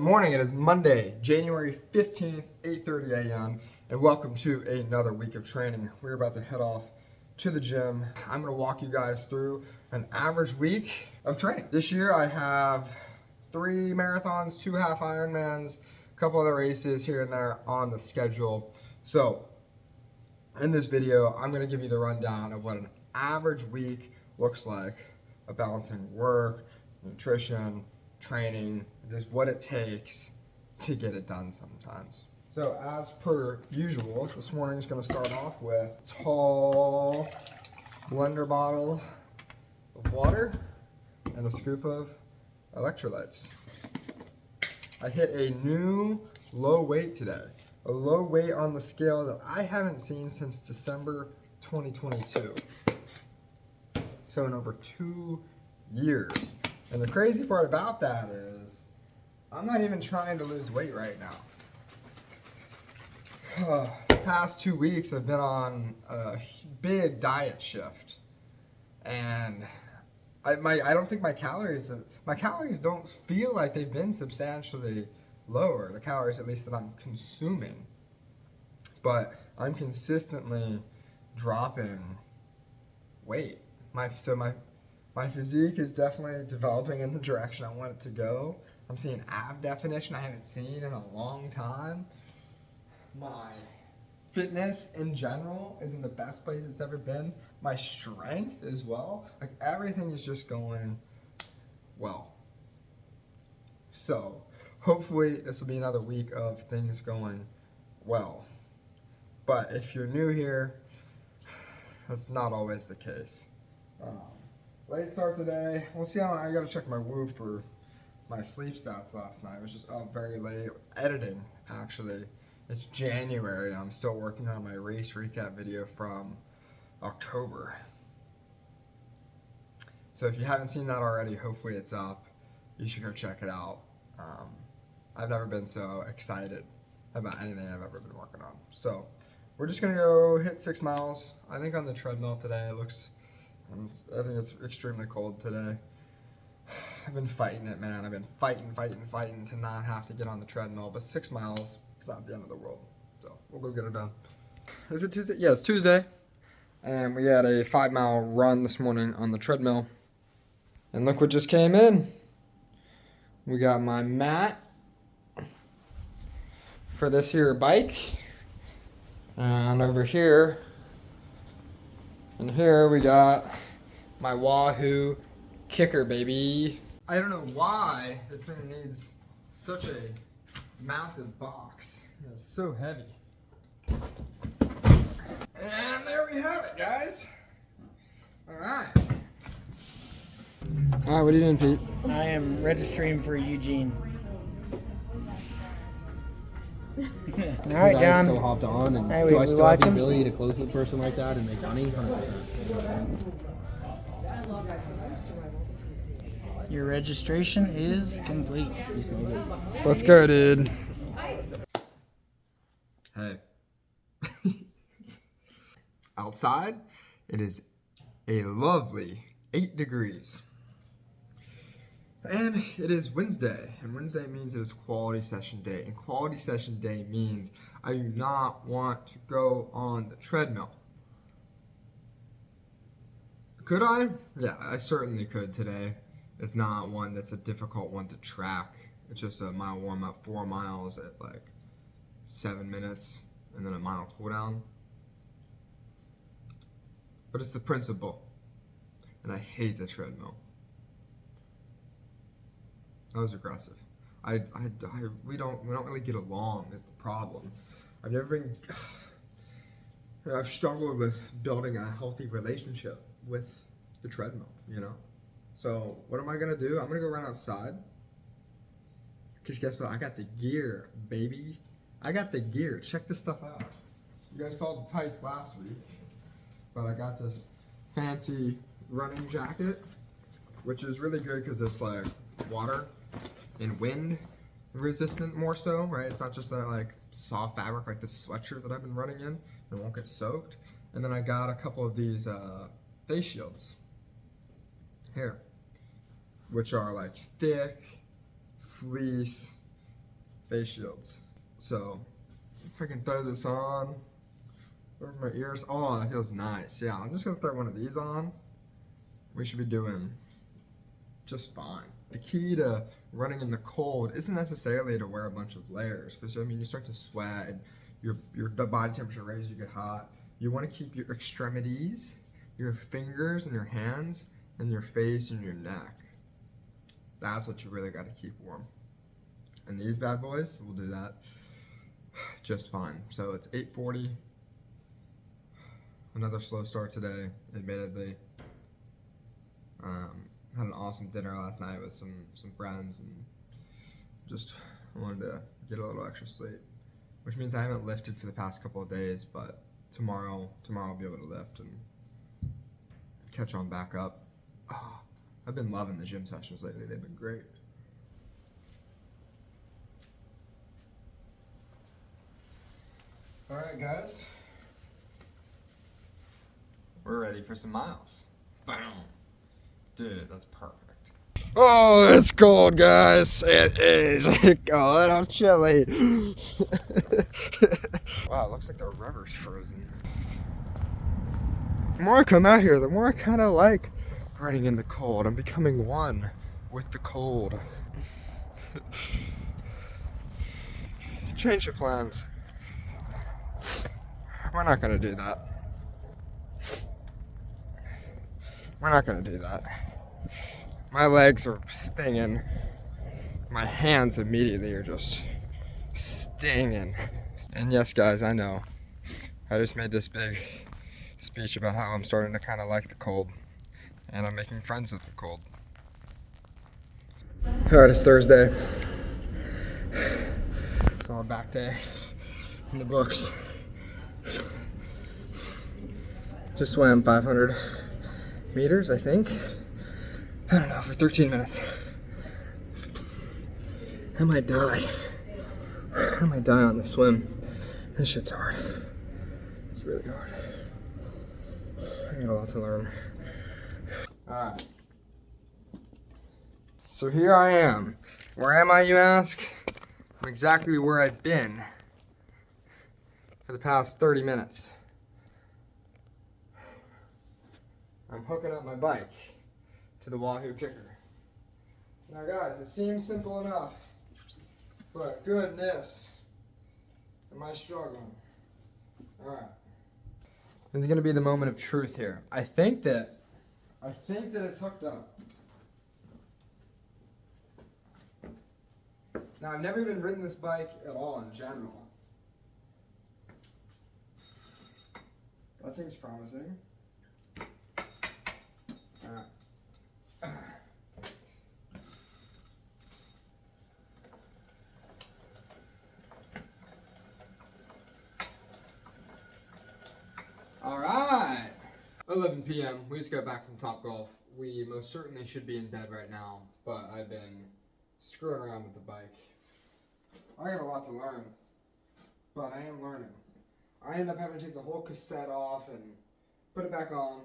morning. It is Monday, January 15th, 8:30 a.m. and welcome to another week of training. We're about to head off to the gym. I'm going to walk you guys through an average week of training. This year I have 3 marathons, 2 half Ironmans, a couple other races here and there on the schedule. So in this video, I'm going to give you the rundown of what an average week looks like of balancing work, nutrition, training, just what it takes to get it done sometimes. So as per usual, this morning is going to start off with a tall blender bottle of water and a scoop of electrolytes. I hit a new low weight today, a low weight on the scale that I haven't seen since December 2022. So in over 2 years. And the crazy part about that is, I'm not even trying to lose weight right now. The past 2 weeks I've been on a big diet shift. And I don't think my calories don't feel like they've been substantially lower, the calories at least that I'm consuming. But I'm consistently dropping weight. My physique is definitely developing in the direction I want it to go. I'm seeing ab definition I haven't seen in a long time. My fitness in general is in the best place it's ever been. My strength as well. Like everything is just going well. So hopefully this will be another week of things going well. But if you're new here, that's not always the case. Late start today. We'll see how I gotta check my Whoop for my sleep stats last night. I was just up very late editing, actually. It's January and I'm still working on my race recap video from October. So if you haven't seen that already, hopefully it's up. You should go check it out. I've never been so excited about anything I've ever been working on. So we're just gonna go hit 6 miles. I think on the treadmill today it looks, I think it's extremely cold today. I've been fighting it, man. I've been fighting to not have to get on the treadmill, but 6 miles, it's not the end of the world. So we'll go get it done. Is it Tuesday? Yeah, it's Tuesday. And we had a 5-mile run this morning on the treadmill. And look what just came in. We got my mat for this here bike. And over here, and here we got my Wahoo kicker, baby. I don't know why this thing needs such a massive box. It's so heavy. And there we have it, guys. All right. All right, what are you doing, Pete? I am registering for Eugene. All right, I John. still hopped on, and Hey, do we I still have the watching? ability to close the person like that and make money? 100%. Your registration is complete. Let's go, dude. Hey. Outside, it is a lovely 8 degrees. And it is Wednesday, and Wednesday means it is quality session day. And quality session day means I do not want to go on the treadmill. Could I? Yeah, I certainly could today. It's not one that's a difficult one to track. It's just a mile warm up, 4 miles at like 7 minutes, and then a mile cool down. But it's the principle, and I hate the treadmill. That was aggressive. We don't really get along is the problem. I've struggled with building a healthy relationship with the treadmill, you know? So what am I gonna do? I'm gonna go run outside. Cause guess what? I got the gear, baby. I got the gear. Check this stuff out. You guys saw the tights last week, but I got this fancy running jacket, which is really good because it's like water and wind resistant more so, right? It's not just that like soft fabric like this sweatshirt that I've been running in. It won't get soaked. And then I got a couple of these face shields here, which are like thick fleece face shields. So if I can throw this on over my ears, oh, that feels nice. Yeah, I'm just gonna throw one of these on. We should be doing just fine. The key to running in the cold isn't necessarily to wear a bunch of layers, because I mean, you start to sweat and your body temperature raises, you get hot. You want to keep your extremities, your fingers and your hands, and your face and your neck. That's what you really got to keep warm. And these bad boys will do that just fine. So it's 8:40. Another slow start today, admittedly. Had an awesome dinner last night with some friends, and just wanted to get a little extra sleep, which means I haven't lifted for the past couple of days, but tomorrow I'll be able to lift and catch on back up. Oh, I've been loving the gym sessions lately. They've been great. All right, guys. We're ready for some miles. Bam. Dude, that's perfect. Oh, it's cold, guys. It is. God, I'm chilly. Wow, it looks like the river's frozen. The more I come out here, the more I kind of like riding in the cold. I'm becoming one with the cold. Change your plans. We're not gonna do that. We're not gonna do that. My legs are stinging. My hands immediately are just stinging. And yes, guys, I know. I just made this big speech about how I'm starting to kind of like the cold. And I'm making friends with the cold. Alright, it's Thursday. It's all back day in the books. Just swam 500 meters, I think. I don't know, for 13 minutes. I might die. I might die on the swim. This shit's hard. It's really hard. I got a lot to learn. Alright. So here I am. Where am I, you ask? I'm exactly where I've been for the past 30 minutes. I'm hooking up my bike to the Wahoo kicker. Now guys, it seems simple enough, but goodness, am I struggling. Alright. This is gonna be the moment of truth here. I think that it's hooked up. Now I've never even ridden this bike at all in general. That seems promising. All right. 11 p.m. We just got back from Topgolf. We most certainly should be in bed right now, but I've been screwing around with the bike. I have a lot to learn, but I am learning. I end up having to take the whole cassette off and put it back on,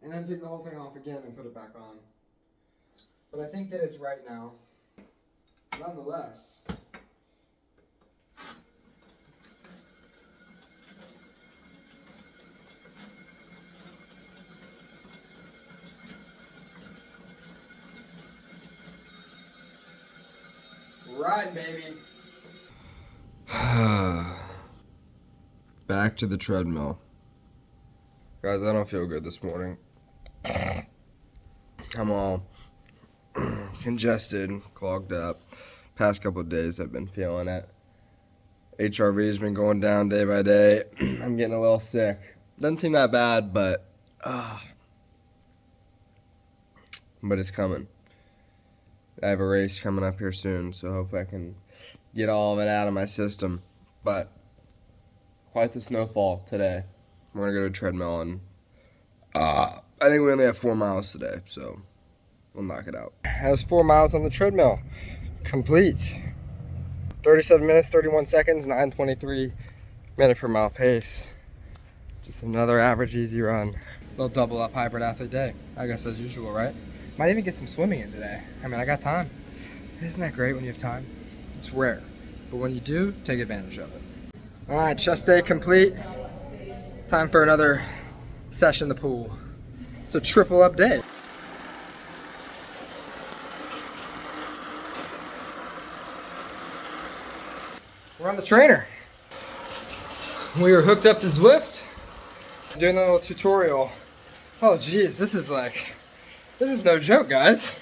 and then take the whole thing off again and put it back on. But I think that it's right now. Nonetheless, ride, baby. Back to the treadmill. Guys, I don't feel good this morning. I'm all congested, clogged up. Past couple of days I've been feeling it. HRV's been going down day by day. I'm getting a little sick. Doesn't seem that bad, but it's coming. I have a race coming up here soon, so hopefully I can get all of it out of my system. But quite the snowfall today. We're gonna go to a treadmill, and I think we only have 4 miles today, so we'll knock it out. That was 4 miles on the treadmill. Complete. 37 minutes, 31 seconds, 9:23 minute per mile pace. Just another average easy run. Little double up hybrid athlete day, I guess, as usual, right? Might even get some swimming in today. I mean, I got time. Isn't that great when you have time? It's rare. But when you do, take advantage of it. All right, chest day complete. Time for another session in the pool. It's a triple up day. We're on the trainer. We are hooked up to Zwift. Doing a little tutorial. Oh geez, this is no joke, guys.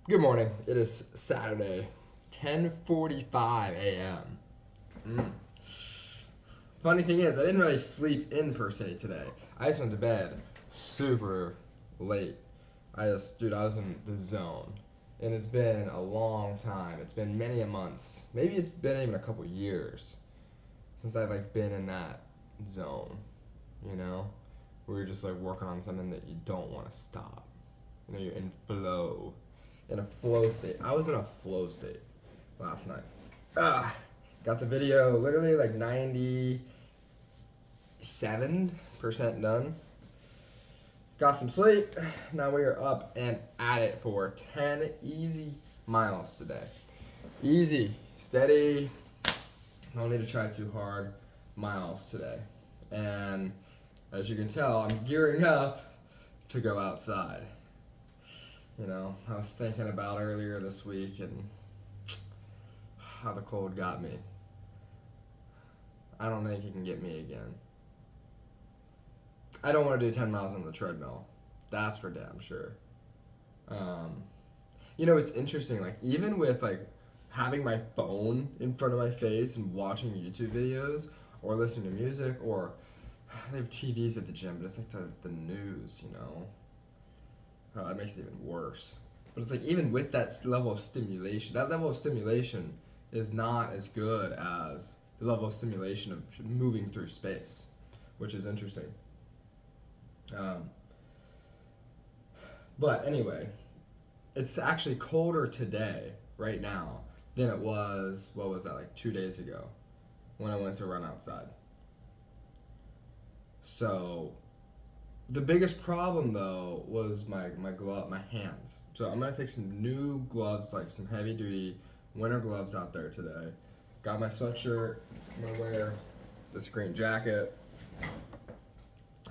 Good morning. It is Saturday, 10:45 a.m. Funny thing is, I didn't really sleep in per se today. I just went to bed super late. I was in the zone. And it's been a long time. It's been many a months. Maybe it's been even a couple years since I've been in that zone, you know? Where you're just working on something that you don't want to stop. You know, you're in flow. In a flow state. I was in a flow state last night. Got the video literally 97% done. Got some sleep. Now we are up and at it for 10 easy miles today. Easy, steady, no need to try too hard miles today. And as you can tell, I'm gearing up to go outside. You know, I was thinking about earlier this week and how the cold got me. I don't think it can get me again. I don't want to do 10 miles on the treadmill. That's for damn sure. You know, it's interesting, even with having my phone in front of my face and watching YouTube videos or listening to music, or they have TVs at the gym, but it's the news, you know? That makes it even worse. But it's even with that level of stimulation is not as good as the level of stimulation of moving through space, which is interesting. But anyway, it's actually colder today, right now, than it was, 2 days ago when I went to run outside. So the biggest problem though was my hands. So I'm gonna take some new gloves, some heavy duty winter gloves out there today. Got my sweatshirt. I'm gonna wear this green jacket.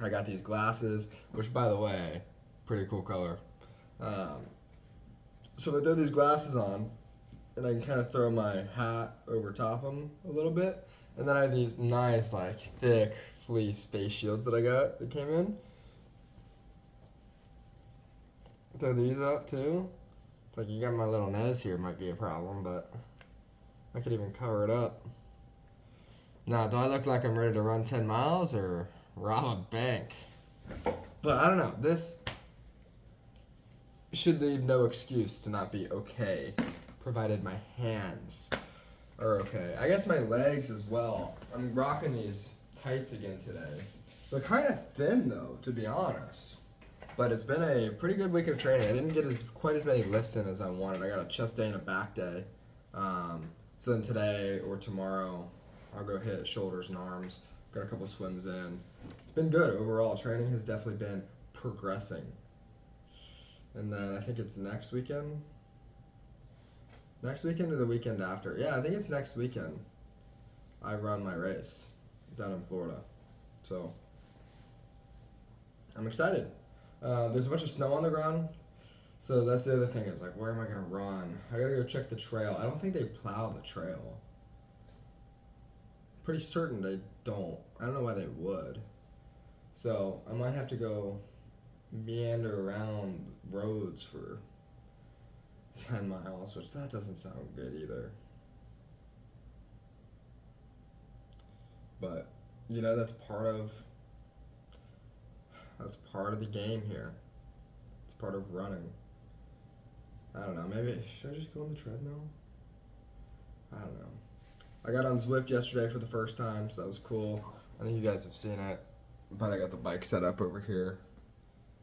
I got these glasses, which by the way, pretty cool color. So I throw these glasses on, and I can kind of throw my hat over top them a little bit. And then I have these nice, thick fleece face shields that I got that came in. Throw these up too. It's you got my little nose here, might be a problem, but I could even cover it up. Now, do I look like I'm ready to run 10 miles or rob a bank? But I don't know. This should leave no excuse to not be okay, provided my hands are okay. I guess my legs as well. I'm rocking these tights again today. They're kind of thin though, to be honest. But it's been a pretty good week of training. I didn't get quite as many lifts in as I wanted. I got a chest day and a back day. So then today or tomorrow, I'll go hit shoulders and arms. Got a couple swims in. It's been good overall. Training has definitely been progressing. And then I think it's next weekend. Next weekend or the weekend after? Yeah, I think it's next weekend. I run my race down in Florida. So I'm excited. There's a bunch of snow on the ground. So that's the other thing is where am I going to run? I got to go check the trail. I don't think they plow the trail. Pretty certain they don't. I don't know why they would. So I might have to go meander around roads for 10 miles, which that doesn't sound good either. But, you know, that's part of the game here. It's part of running. I don't know, maybe, should I just go on the treadmill? I don't know. I got on Zwift yesterday for the first time, so that was cool. I think you guys have seen it, but I got the bike set up over here.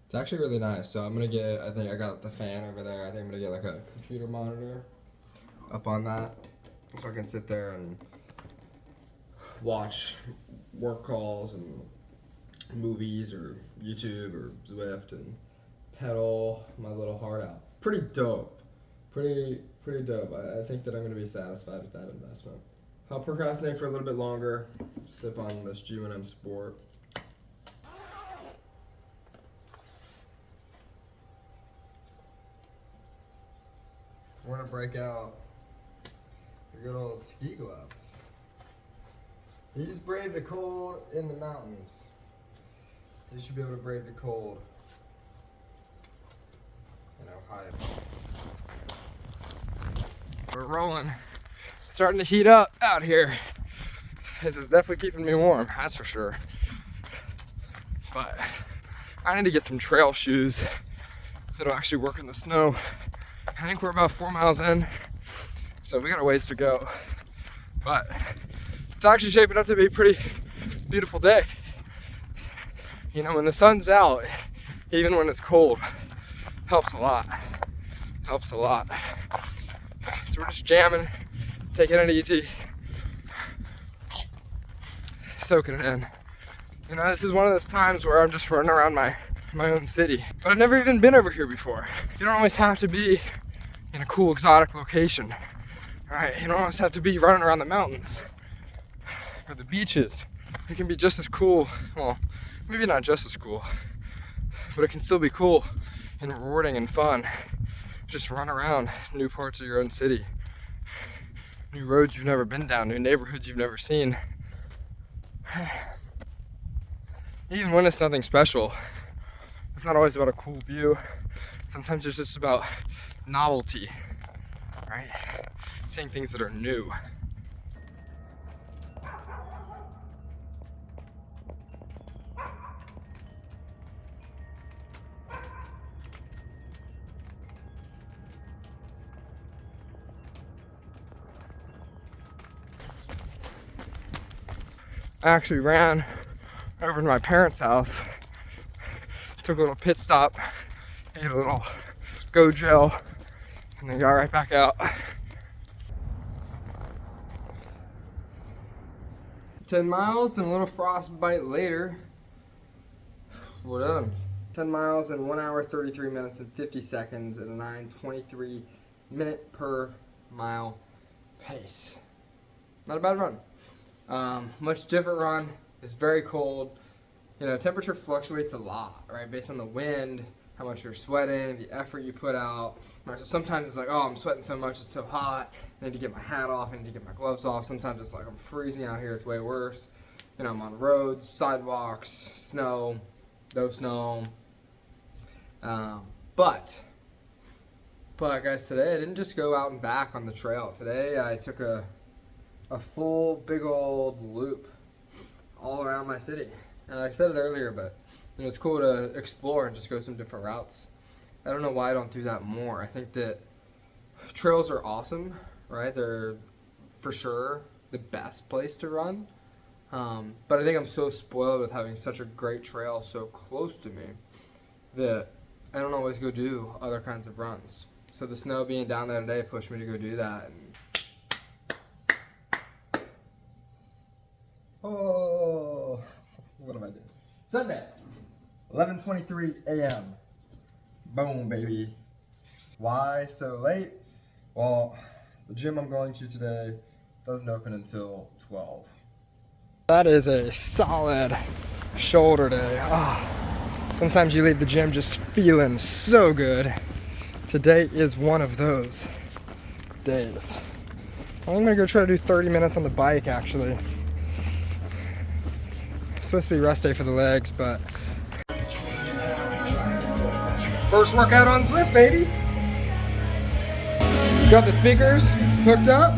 It's actually really nice, so I'm gonna get, I think I got the fan over there. I think I'm gonna get a computer monitor up on that, so I can sit there and watch work calls and movies or YouTube or Zwift and pedal my little heart out. Pretty dope. Pretty dope. I think that I'm going to be satisfied with that investment. I'll procrastinate for a little bit longer, sip on this G1M Sport. We're going to break out the good old ski gloves. These brave the cold in the mountains. You should be able to brave the cold in Ohio. We're rolling. Starting to heat up out here. This is definitely keeping me warm, that's for sure. But I need to get some trail shoes that'll actually work in the snow. I think we're about 4 miles in, so we got a ways to go. But it's actually shaping up to be a pretty beautiful day. You know, when the sun's out, even when it's cold, helps a lot. Helps a lot. So we're just jamming, taking it easy, soaking it in. You know, this is one of those times where I'm just running around my own city. But I've never even been over here before. You don't always have to be in a cool exotic location. Alright, you don't always have to be running around the mountains or the beaches. It can be just as cool, well, maybe not just as cool, but it can still be cool and rewarding and fun. Just run around new parts of your own city. New roads you've never been down, new neighborhoods you've never seen. Even when it's nothing special, it's not always about a cool view. Sometimes it's just about novelty, right? Seeing things that are new. I actually ran over to my parents' house, took a little pit stop, ate a little go gel, and then got right back out. 10 miles and a little frostbite later, we're done. 10 miles in 1 hour, 33 minutes and 50 seconds at a 9:23 minute per mile pace. Not a bad run. Much different run. It's very cold. You know, temperature fluctuates a lot, right? Based on the wind, how much you're sweating, the effort you put out. Right? So sometimes it's like, oh, I'm sweating so much, it's so hot. I need to get my hat off, I need to get my gloves off. Sometimes it's like, I'm freezing out here, it's way worse. You know, I'm on roads, sidewalks, snow, no snow. But guys, today I didn't just go out and back on the trail. Today I took a full big old loop all around my city. And I said it earlier, but you know, it's cool to explore and just go some different routes. I don't know why I don't do that more. I think that trails are awesome, right? They're for sure the best place to run. But I think I'm so spoiled with having such a great trail so close to me that I don't always go do other kinds of runs. So the snow being down there today pushed me to go do that. And oh, what am I doing? Sunday, 11:23 a.m. Boom, baby. Why so late? Well, the gym I'm going to today doesn't open until 12. That is a solid shoulder day. Sometimes you leave the gym just feeling so good. Today is one of those days. I'm gonna go try to do 30 minutes on the bike actually. It's supposed to be rest day for the legs, but first workout on Zwift, baby. Got the speakers hooked up.